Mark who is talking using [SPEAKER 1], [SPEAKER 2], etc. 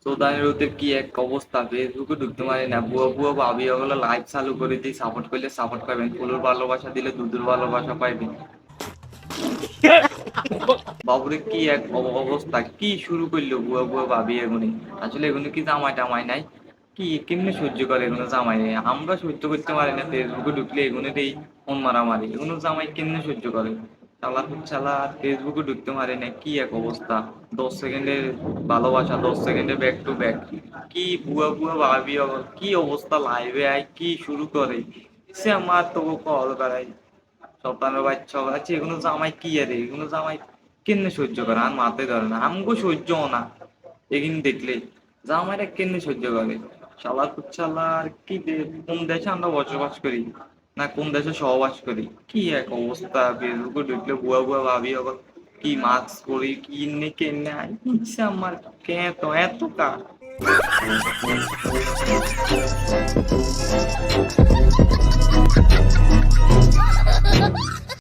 [SPEAKER 1] চোদানির কি এক অবস্থা, ফেসবুকে ঢুকতে পারি না। বুয়া বুয়া ভাবি ওগুলো লাইভ চালু করে দিই, সাপোর্ট করলে সাপোর্ট পাইবেন, ফুলুর ভালোবাসা দিলে দুধুর ভালোবাসা পাইবেন। বাবুরে কি এক অবস্থা, কি শুরু করলো বুয়া বুয়া ভাবি এগুনি। আসলে এগুলো কি জামাই টামাই নাই, কি কেমনে সহ্য করে এগুলো জামাই? আমরা সহ্য করতে পারি না, ফেসবুকে ঢুকলে এগুলোতেই ফোন মারামারি, এগুলো জামাই কেমনে সহ্য করে? চালা চালা ফেসবুকে ঢুকতে পারে না, কি এক অবস্থা। 10 সেকেন্ডের ভালোবাসা, 10 সেকেন্ডে ব্যাক টু ব্যাক। কি বুয়া বুয়া ভাবি কি অবস্থা, লাইভে আয় কি শুরু করে। সে আমার তো কল করাই সন্তানের বাচ্চা আছে, এগুলো জামাই কি আরে, এগুলো জামাই কেমনে সহ্য করে? আর মাথায় ধরে না, আমগো সহ্য না এগিন দেখলে, জামাইরা কেমনে সহ্য করে? শালা কুচ্ছালার কি কোন দেশে আমরা বসবাস করি, না কোন দেশে সহবাস করি? কি এক অবস্থা, ফেসবুকে ঢুকলে বুয়া বুয়া ভাবি আবার কি মাস্ক পরি কি নে কেনে আই ইচ্ছা আমার, কে তো এত কা